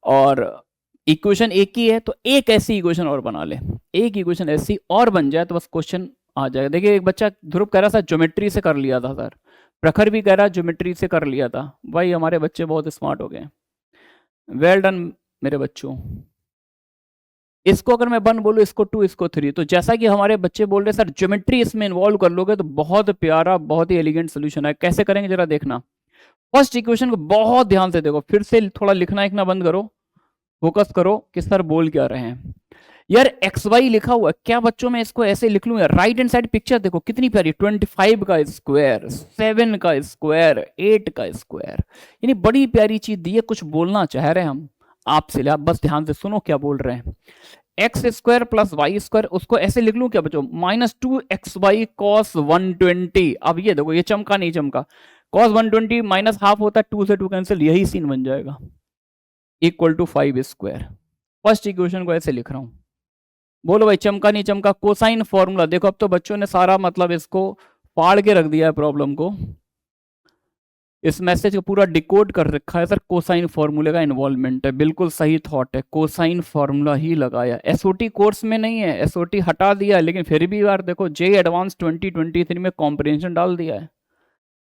और इक्वेशन एक ही है, तो एक ऐसी इक्वेशन और बना ले, एक इक्वेशन ऐसी और बन जाए तो बस क्वेश्चन आ जाएगा। देखिए एक बच्चा ध्रुव कह रहा था ज्योमेट्री से कर लिया था सर, प्रखर भी कह रहा ज्योमेट्री से कर लिया था, भाई हमारे बच्चे बहुत स्मार्ट हो गए, वेल डन मेरे बच्चों। इसको अगर मैं 1 बोलूँ, इसको 2, इसको 3, तो जैसा कि हमारे बच्चे बोल रहे सर ज्योमेट्री इसमें इन्वॉल्व कर लोगे तो बहुत प्यारा, बहुत ही एलिगेंट सोल्यूशन है। कैसे करेंगे जरा देखना, फर्स्ट इक्वेशन को बहुत ध्यान से देखो, फिर से थोड़ा लिखना लिखना बंद करो, फोकस करो कि सर बोल क्या रहे हैं। यार एक्स वाई लिखा हुआ, क्या बच्चों में इसको ऐसे लिख लूं यार, राइट हैंड साइड पिक्चर देखो कितनी प्यारी, 25 का स्क्वायर, 7 का स्क्वायर, 8 का स्क्वायर, यानी बड़ी प्यारी चीज दी है। कुछ बोलना चाह रहे हैं हम आपसे, आप बस ध्यान से सुनो क्या बोल रहे हैं। X square plus Y square, उसको ऐसे लिख लूं क्या बच्चों, -2xy cos 120। अब ये देखो ये चमका नहीं चमका, cos 120 माइनस हाफ होता है, 2 से 2 कैंसिल, यही सीन बन जाएगा, equal to 5 square. First equation को ऐसे लिख रहा हूं, बोलो भाई चमका नहीं चमका। कोसाइन फॉर्मूला देखो, अब तो बच्चों ने सारा मतलब इसको फाड़ के रख दिया है प्रॉब्लम को, इस मैसेज को पूरा डिकोड कर रखा है सर, कोसाइन फॉर्मूले का इन्वॉल्वमेंट है, बिल्कुल सही थॉट है, कोसाइन फॉर्मूला ही लगाया। एसओटी कोर्स में नहीं है, एसओटी हटा दिया है, लेकिन फिर भी यार देखो जे एडवांस 2023 में कॉम्प्रिहेंशन डाल दिया है,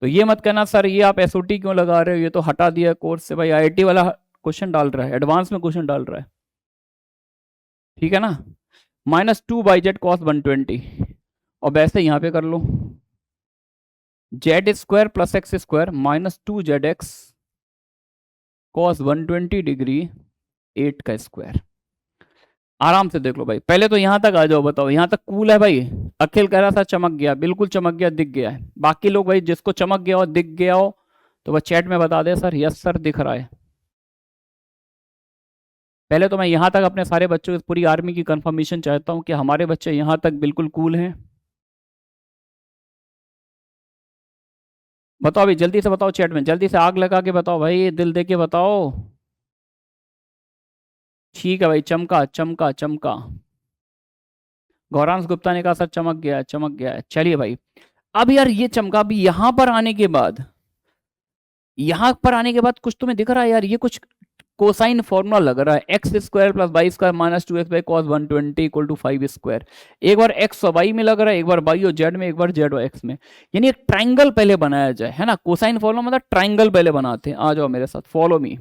तो ये मत कहना सर ये आप एसओटी क्यों लगा रहे हो, ये तो हटा दिया कोर्स से। भाई आईआईटी वाला क्वेश्चन डाल रहा है, एडवांस में क्वेश्चन डाल रहा है, ठीक है ना। -2/z cos 120, और वैसे यहाँ पे कर लो z square plus x square -2zx cos 120 degree 8 का स्क्वायर। आराम से देख लो भाई, पहले तो यहां तक आ जाओ, बताओ यहां तक कूल है भाई। अखिल कह रहा था चमक गया, बिल्कुल चमक गया, दिख गया है। बाकी लोग भाई जिसको चमक गया हो दिख गया हो तो वह चैट में बता दे सर यस सर दिख रहा है। पहले तो मैं यहां तक अपने सारे बच्चों की पूरी आर्मी की कंफर्मेशन चाहता हूं कि हमारे बच्चे यहां तक बिल्कुल कूल हैं। बताओ भाई जल्दी से बताओ, चैट में जल्दी से आग लगा के बताओ भाई, दिल दे के बताओ। ठीक है भाई, चमका चमका चमका। गौरांश गुप्ता ने कहा सर चमक गया है, चमक गया है। चलिए भाई, अब यार ये चमका, भी यहां पर आने के बाद, यहां पर आने के बाद कुछ तुम्हें दिख रहा है यार, ये कुछ कोसाइन फॉर्मूला लग रहा है, X square plus Y square -2x cos 120 equal to 5 square. एक बार एक्स और वाई में लग रहा है, एक बार वाई और जेड में, एक बार जेड और एक्स में, यानी एक ट्राइंगल पहले बनाया जाए, है ना। कोसाइन फॉर्मूला मतलब ट्राइंगल पहले बनाते हैं। आ जाओ मेरे साथ, फॉलो मी,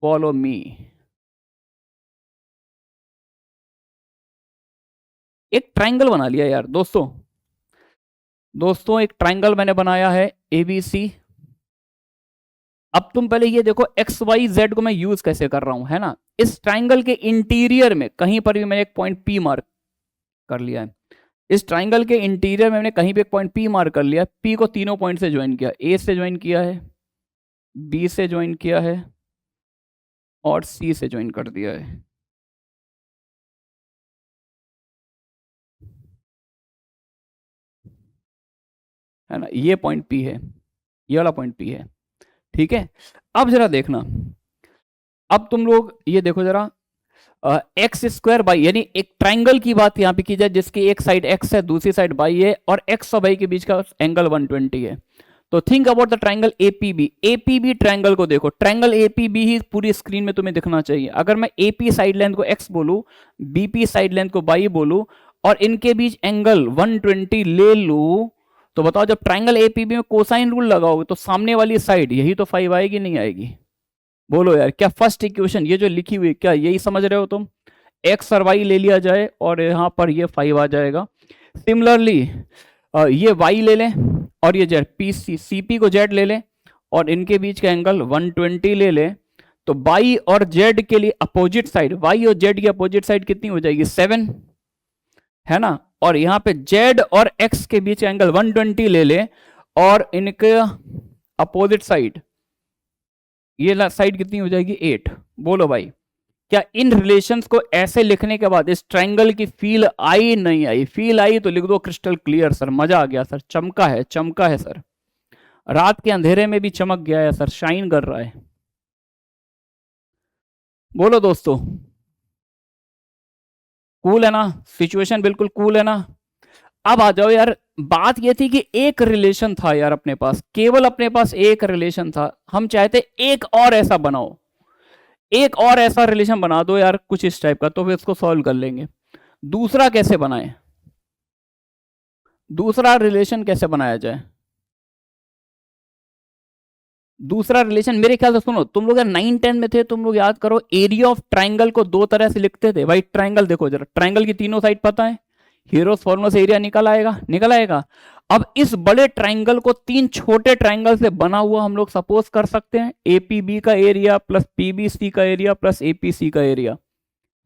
फॉलो मी। एक ट्राइंगल बना लिया यार दोस्तों, दोस्तों एक ट्राइंगल मैंने बनाया है एबीसी। अब तुम पहले ये देखो एक्स वाई जेड को मैं यूज कैसे कर रहा हूं, है ना। इस ट्राइंगल के इंटीरियर में कहीं पर भी मैंने एक पॉइंट पी मार्क कर लिया है। इस ट्राइंगल के इंटीरियर में मैंने कहीं पे एक पॉइंट पी मार्क कर लिया, पी को तीनों पॉइंट से ज्वाइन किया, ए से ज्वाइन किया है, बी से ज्वाइन किया है और सी से ज्वाइन कर दिया है ना। ये पॉइंट पी है, ये वाला पॉइंट पी है, ठीक है। अब जरा देखना, अब तुम लोग ये देखो जरा, एक्स स्क्वायर बाई, यानी एक ट्राइंगल की बात यहां पे की जाए जिसकी एक साइड एक्स है दूसरी साइड बाई है, और एक्स और बाई के बीच का एंगल 120 है। तो think about the triangle APB. APB triangle को देखो, ट्राइंगल एपीबी ही पूरी स्क्रीन में तुम्हें दिखना चाहिए। अगर मैं एपी साइड लेंथ को एक्स बोलूं, बीपी साइड लेंथ को बाई बोलूं, और इनके बीच एंगल 120 ले लूं, तो बताओ जब ट्राइंगल एपीबी में कोसाइन रूल लगाओगे तो सामने वाली साइड यही तो 5 आएगी, नहीं आएगी? बोलो यार, क्या फर्स्ट इक्वेशन ये जो लिखी हुई क्या यही समझ रहे हो तुम? एक्स और वाई ले लिया जाए और यहां पर ये 5 आ जाएगा। सिमिलरली ये वाई ले लें और ये जेड, पी सी, सीपी को जेड ले लें और इनके बीच का एंगल 120 ले लें, तो वाई और जेड के लिए अपोजिट साइड, वाई और जेड की अपोजिट साइड कितनी हो जाएगी? 7। है ना, और यहाँ पे z और x के बीच एंगल 120 ले ले, और इनके अपोजिट साइड, ये साइड कितनी हो जाएगी 8। बोलो भाई, क्या इन रिलेशंस को ऐसे लिखने के बाद इस ट्रायंगल की फील आई? नहीं आई? फील आई तो लिख दो क्रिस्टल क्लियर सर, मजा आ गया सर, चमका है सर, रात के अंधेरे में भी चमक गया है सर, शाइन कर रहा है। बोलो दोस्तों, कूल है ना? सिचुएशन बिल्कुल कूल है ना? अब आ जाओ यार, बात ये थी कि एक रिलेशन था यार अपने पास, केवल अपने पास एक रिलेशन था, हम चाहते एक और ऐसा बनाओ, एक और ऐसा रिलेशन बना दो यार कुछ इस टाइप का, तो फिर इसको सॉल्व कर लेंगे। दूसरा कैसे बनाए, दूसरा रिलेशन कैसे बनाया जाए? दूसरा रिलेशन मेरे ख्याल से, सुनो तुम लोग 9-10 में थे, तुम लोग याद करो, एरिया ऑफ ट्राइंगल को दो तरह से लिखते थे भाई। ट्राइंगल देखो जरा, ट्राइंगल की तीनों साइड पता है, हीरोस फॉर्मूला से एरिया निकल आएगा, निकल आएगा। अब इस बड़े ट्राइंगल को तीन छोटे ट्राइंगल से बना हुआ हम लोग सपोज कर सकते हैं, एपीबी का एरिया प्लस पीबीसी का एरिया प्लस एपीसी का एरिया,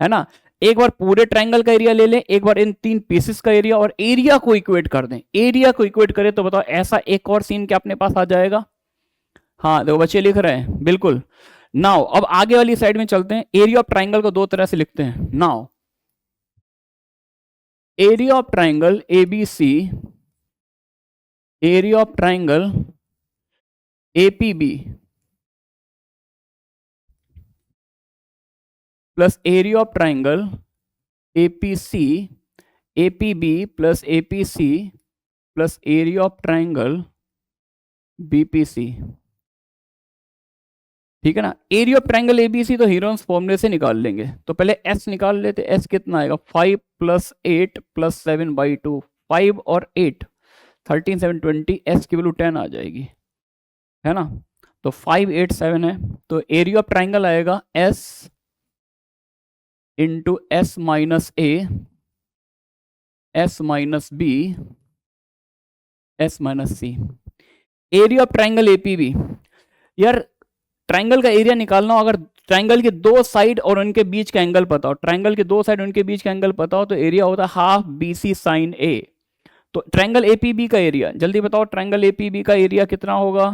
है ना। एक बार पूरे ट्राइंगल का एरिया ले लें, एक बार इन तीन पीसेस का एरिया, और एरिया को इक्वेट कर दें। एरिया को इक्वेट करें तो बताओ ऐसा एक और सीन क्या अपने पास आ जाएगा? हाँ देखो बच्चे लिख रहे हैं, बिल्कुल। नाउ अब आगे वाली साइड में चलते हैं, एरिया ऑफ ट्राइंगल को दो तरह से लिखते हैं। Now area of triangle ABC, area of triangle APB plus area of triangle APC, APB plus APC plus area of triangle BPC, ठीक है ना। एरिया ऑफ ट्राइंगल एबीसी तो हीरोन्स फॉर्मूले से निकाल लेंगे, तो पहले एस निकाल लेते। एस कितना आएगा? 5 + 8 + 7/2, 5 और 8 13 7 20, एस की वैल्यू 10 आ जाएगी, है ना। तो 5 8 7 है, तो एरिया ऑफ ट्राइंगल आएगा S into S minus A, S minus B, S minus C. Area of triangle A P B, यार ट्राइंगल का एरिया निकालना हो, अगर ट्राइंगल के दो साइड और उनके बीच का एंगल पता हो, ट्राइंगल के दो साइड उनके बीच का एंगल पता हो, तो एरिया होता है हाफ बीसी साइन ए। तो ट्राइंगल एपीबी का एरिया जल्दी बताओ, ट्राइंगल एपीबी का एरिया कितना होगा?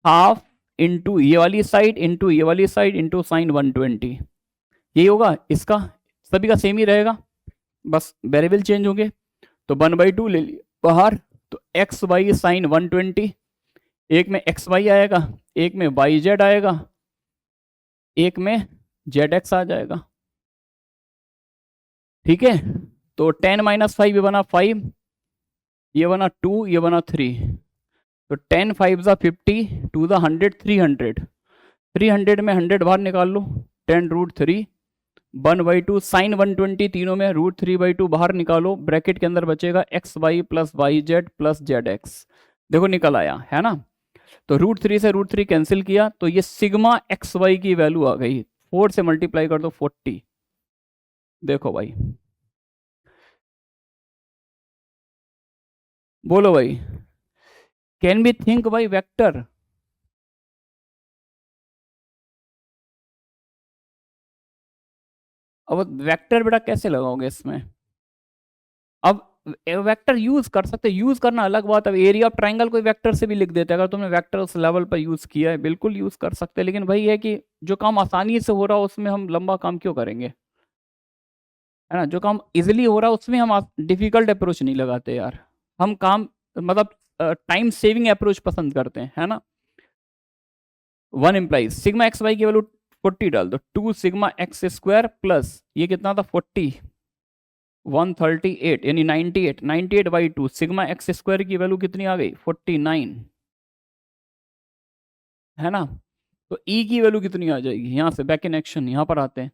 हाफ इंटू ये वाली साइड इंटू ये वाली साइड इंटू साइन 120, यही होगा इसका, सभी का सेम ही रहेगा, बस वेरिएबल चेंज होंगे। तो 1/2 ले लिया बाहर, तो एक्स वाई साइन 120, एक में एक्स वाई आएगा, एक में वाई जेड आएगा, एक में जेड एक्स आ जाएगा, ठीक है। तो 10 - 5 ये बना 5, ये बना 2, ये बना 3, तो 10 5 50, 2 100, 300, 300 में 100 बाहर निकाल लो, 10√3, 1/2 साइन 120, तीनों में √3/2 बाहर निकालो, ब्रैकेट के अंदर बचेगा X Y plus Y Z plus Z X, देखो निकल आया, है ना। तो √3 से √3 कैंसिल किया, तो ये सिग्मा एक्स वाई की वैल्यू आ गई, 4 से मल्टीप्लाई कर दो 40, देखो भाई, बोलो भाई, कैन बी थिंक भाई वेक्टर? अब वेक्टर बेटा कैसे लगाओगे इसमें? अब वेक्टर यूज कर सकते, यूज करना अलग बात। अब एरिया ऑफ ट्राइंगल कोई वेक्टर से भी लिख देते हैं, अगर तुमने वेक्टर उस लेवल पर यूज किया है, बिल्कुल यूज कर सकते हैं, लेकिन भाई है कि जो काम आसानी से हो रहा हो उसमें हम लंबा काम क्यों करेंगे, है ना। जो काम इजिली हो रहा है उसमें हम डिफिकल्ट अप्रोच नहीं लगाते यार, हम काम मतलब टाइम सेविंग अप्रोच पसंद करते हैं, है ना। 1 इम्प्लाइज सिग्मा एक्स वाई की वैल्यू 40 डाल दो, 2 सिग्मा एक्स स्क्वायर प्लस ये कितना था 40, 138 यानी 98, 98/2 सिग्मा एक्स स्क्वायर की वैल्यू कितनी आ गई 49, है ना। तो ई की वैल्यू कितनी आ जाएगी, यहां से बैक इन एक्शन यहां पर आते हैं,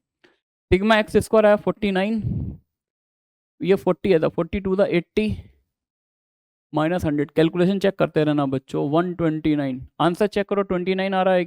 सिग्मा एक्स स्क्वायर आया 49, ये 40 है, 42 था 80 -100, कैलकुलेशन चेक करते रहना बच्चों, 129, आंसर चेक करो 29 आ रहा है।